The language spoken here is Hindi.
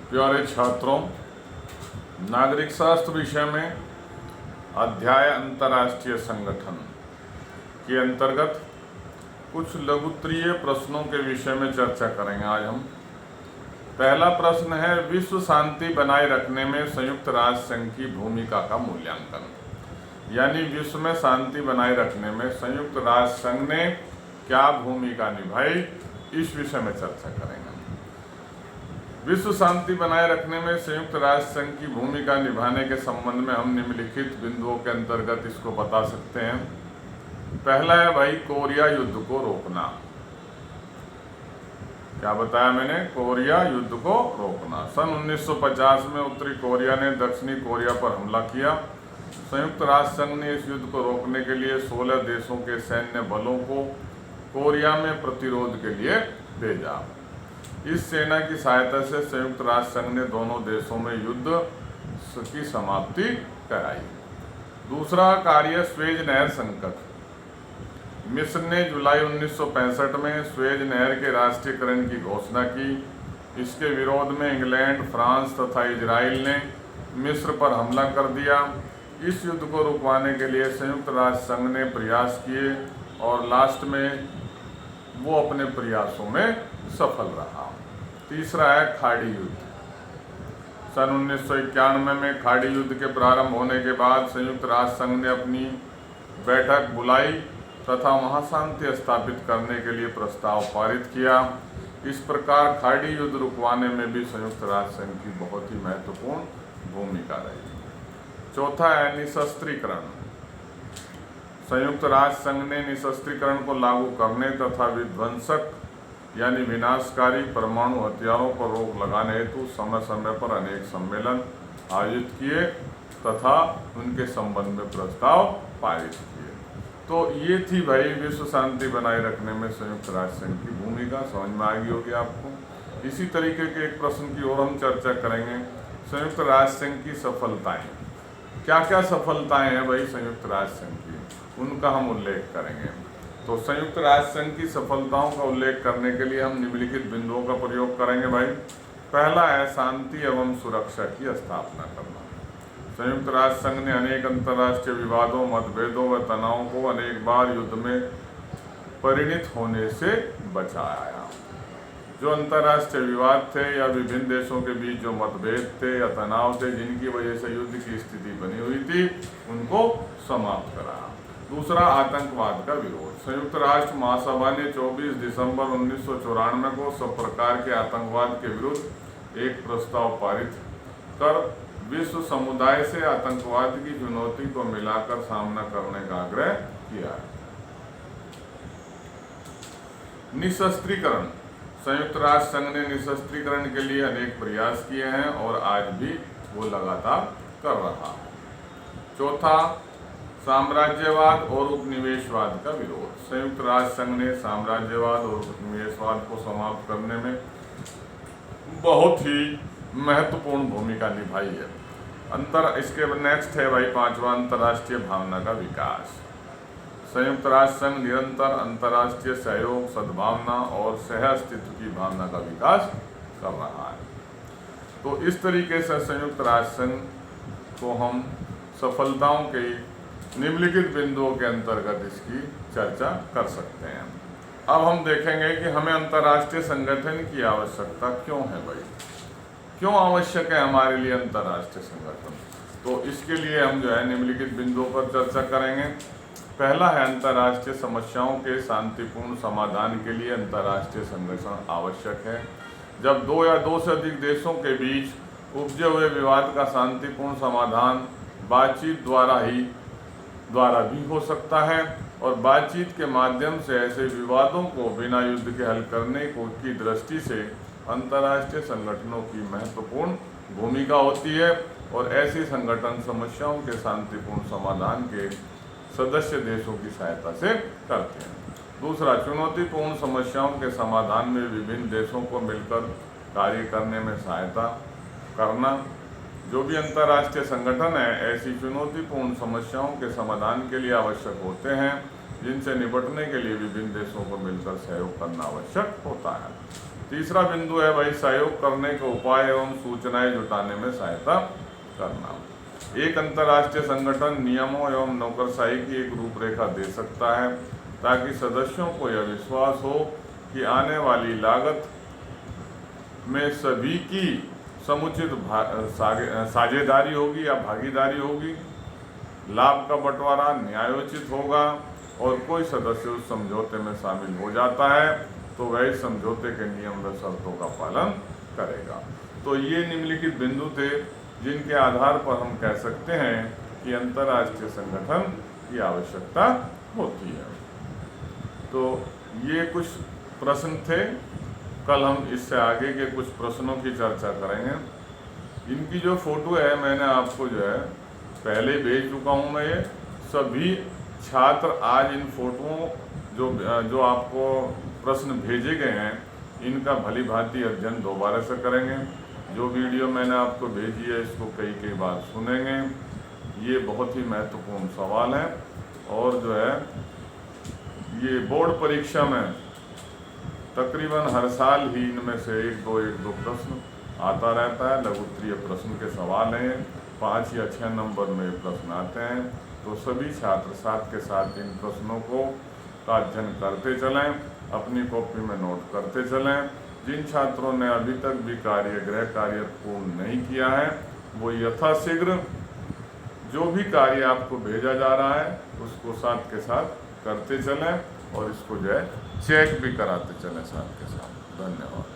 प्यारे छात्रों, नागरिक शास्त्र विषय में अध्याय अंतर्राष्ट्रीय संगठन के अंतर्गत कुछ लघुत्तरीय प्रश्नों के विषय में चर्चा करेंगे आज हम। पहला प्रश्न है, विश्व शांति बनाए रखने में संयुक्त राष्ट्र संघ की भूमिका का मूल्यांकन। यानी विश्व में शांति बनाए रखने में संयुक्त राष्ट्र संघ ने क्या भूमिका निभाई, इस विषय में चर्चा करेंगे। विश्व शांति बनाए रखने में संयुक्त राष्ट्र संघ की भूमिका निभाने के संबंध में हम निम्नलिखित बिंदुओं के अंतर्गत इसको बता सकते हैं। पहला है भाई, कोरिया युद्ध को रोकना। क्या बताया मैंने? कोरिया युद्ध को रोकना। सन 1950 में उत्तरी कोरिया ने दक्षिणी कोरिया पर हमला किया। संयुक्त राष्ट्र संघ ने इस युद्ध को रोकने के लिए 16 देशों के सैन्य बलों को कोरिया में प्रतिरोध के लिए भेजा। इस सेना की सहायता से संयुक्त राष्ट्र संघ ने दोनों देशों में युद्ध की समाप्ति कराई। दूसरा कार्य, स्वेज नहर संकट। मिस्र ने जुलाई 1965 में स्वेज नहर के राष्ट्रीयकरण की घोषणा की। इसके विरोध में इंग्लैंड, फ्रांस तथा इजराइल ने मिस्र पर हमला कर दिया। इस युद्ध को रुकवाने के लिए संयुक्त राष्ट्र संघ ने प्रयास किए और लास्ट में वो अपने प्रयासों में सफल रहा। तीसरा है खाड़ी युद्ध। सन 1991 में खाड़ी युद्ध के प्रारंभ होने के बाद संयुक्त राष्ट्र संघ ने अपनी बैठक बुलाई तथा वहां शांति स्थापित करने के लिए प्रस्ताव पारित किया। इस प्रकार खाड़ी युद्ध रुकवाने में भी संयुक्त राष्ट्र संघ की बहुत ही महत्वपूर्ण भूमिका रही। चौथा है निशस्त्रीकरण। संयुक्त राष्ट्र संघ ने निशस्त्रीकरण को लागू करने तथा विध्वंसक यानी विनाशकारी परमाणु हथियारों पर रोक लगाने हेतु समय समय पर अनेक सम्मेलन आयोजित किए तथा उनके संबंध में प्रस्ताव पारित किए। तो ये थी भाई विश्व शांति बनाए रखने में संयुक्त राष्ट्र संघ की भूमिका। समझ में आ गई होगी आपको। इसी तरीके के एक प्रश्न की ओर हम चर्चा करेंगे, संयुक्त राष्ट्र संघ की सफलताएं। क्या क्या सफलताएं हैं भाई संयुक्त राष्ट्र संघ की, उनका हम उल्लेख करेंगे। तो संयुक्त राष्ट्र संघ की सफलताओं का उल्लेख करने के लिए हम निम्नलिखित बिंदुओं का प्रयोग करेंगे भाई। पहला है शांति एवं सुरक्षा की स्थापना करना। संयुक्त राष्ट्र संघ ने अनेक अंतर्राष्ट्रीय विवादों, मतभेदों व तनावों को अनेक बार युद्ध में परिणत होने से बचाया। जो अंतर्राष्ट्रीय विवाद थे या विभिन्न देशों के बीच जो मतभेद थे या तनाव थे जिनकी वजह से युद्ध की स्थिति बनी हुई थी, उनको समाप्त करा। दूसरा, आतंकवाद का विरोध। संयुक्त राष्ट्र महासभा ने 24 दिसंबर 1994 को सब प्रकार के आतंकवाद के विरुद्ध एक प्रस्ताव पारित कर विश्व समुदाय से आतंकवाद की चुनौती को मिलाकर सामना करने का आग्रह किया। निशस्त्रीकरण। संयुक्त राष्ट्र संघ ने निशस्त्रीकरण के लिए अनेक प्रयास किए हैं और आज भी वो लगातार कर रहा है। चौथा, साम्राज्यवाद और उपनिवेशवाद का विरोध। संयुक्त राष्ट्र संघ ने साम्राज्यवाद और उपनिवेशवाद को समाप्त करने में बहुत ही महत्वपूर्ण भूमिका निभाई है। इसके नेक्स्ट है भाई पांचवा, अंतर्राष्ट्रीय भावना का विकास। संयुक्त राष्ट्र संघ निरंतर अंतर्राष्ट्रीय सहयोग, सद्भावना और सह अस्तित्व की भावना का विकास कर रहा है। तो इस तरीके से संयुक्त राष्ट्र संघ को हम सफलताओं के निम्नलिखित बिंदुओं के अंतर्गत इसकी चर्चा कर सकते हैं। अब हम देखेंगे कि हमें अंतर्राष्ट्रीय संगठन की आवश्यकता क्यों है भाई, क्यों आवश्यक है हमारे लिए अंतर्राष्ट्रीय संगठन। तो इसके लिए हम जो है निम्नलिखित बिंदुओं पर चर्चा करेंगे। पहला है, अंतर्राष्ट्रीय समस्याओं के शांतिपूर्ण समाधान के लिए अंतर्राष्ट्रीय संगठन आवश्यक है। जब दो या दो से अधिक देशों के बीच उपजे हुए विवाद का शांतिपूर्ण समाधान बातचीत द्वारा भी हो सकता है और बातचीत के माध्यम से ऐसे विवादों को बिना युद्ध के हल करने की दृष्टि से अंतर्राष्ट्रीय संगठनों की महत्वपूर्ण भूमिका होती है और ऐसे संगठन समस्याओं के शांतिपूर्ण समाधान के सदस्य देशों की सहायता से करते हैं। दूसरा, चुनौतीपूर्ण समस्याओं के समाधान में विभिन्न देशों को मिलकर कार्य करने में सहायता करना। जो भी अंतर्राष्ट्रीय संगठन है ऐसी चुनौतीपूर्ण समस्याओं के समाधान के लिए आवश्यक होते हैं जिनसे निपटने के लिए विभिन्न देशों को मिलकर सहयोग करना आवश्यक होता है। तीसरा बिंदु है भाई सहयोग करने के उपाय एवं सूचनाएं जुटाने में सहायता करना। एक अंतर्राष्ट्रीय संगठन नियमों एवं नौकरशाही की एक रूपरेखा दे सकता है ताकि सदस्यों को यह विश्वास हो कि आने वाली लागत में सभी की समुचित साझेदारी होगी या भागीदारी होगी, लाभ का बंटवारा न्यायोचित होगा और कोई सदस्य उस समझौते में शामिल हो जाता है तो वह इस समझौते के नियम व शर्तों का पालन करेगा। तो ये निम्नलिखित बिंदु थे जिनके आधार पर हम कह सकते हैं कि अंतर्राष्ट्रीय संगठन की आवश्यकता होती है। तो ये कुछ प्रश्न थे, कल हम इससे आगे के कुछ प्रश्नों की चर्चा करेंगे। इनकी जो फोटो है मैंने आपको जो है पहले भेज चुका हूँ। मैं ये सभी छात्र आज इन फोटोओं जो आपको प्रश्न भेजे गए हैं इनका भली भांति अध्ययन दोबारा से करेंगे। जो वीडियो मैंने आपको भेजी है इसको कई बार सुनेंगे। ये बहुत ही महत्वपूर्ण सवाल है और जो है ये बोर्ड परीक्षा में तकरीबन हर साल ही इनमें से एक दो प्रश्न आता रहता है। लघु उत्तरीय प्रश्न के सवाल हैं, 5 या 6 नंबर में प्रश्न आते हैं। तो सभी छात्र साथ के साथ इन प्रश्नों को का अध्ययन करते चलें, अपनी कॉपी में नोट करते चलें। जिन छात्रों ने अभी तक भी गृह कार्य पूर्ण नहीं किया है वो यथाशीघ्र जो भी कार्य आपको भेजा जा रहा है उसको साथ के साथ करते चलें और इसको जो है चेक भी कराते चलें साथ के साथ। धन्यवाद।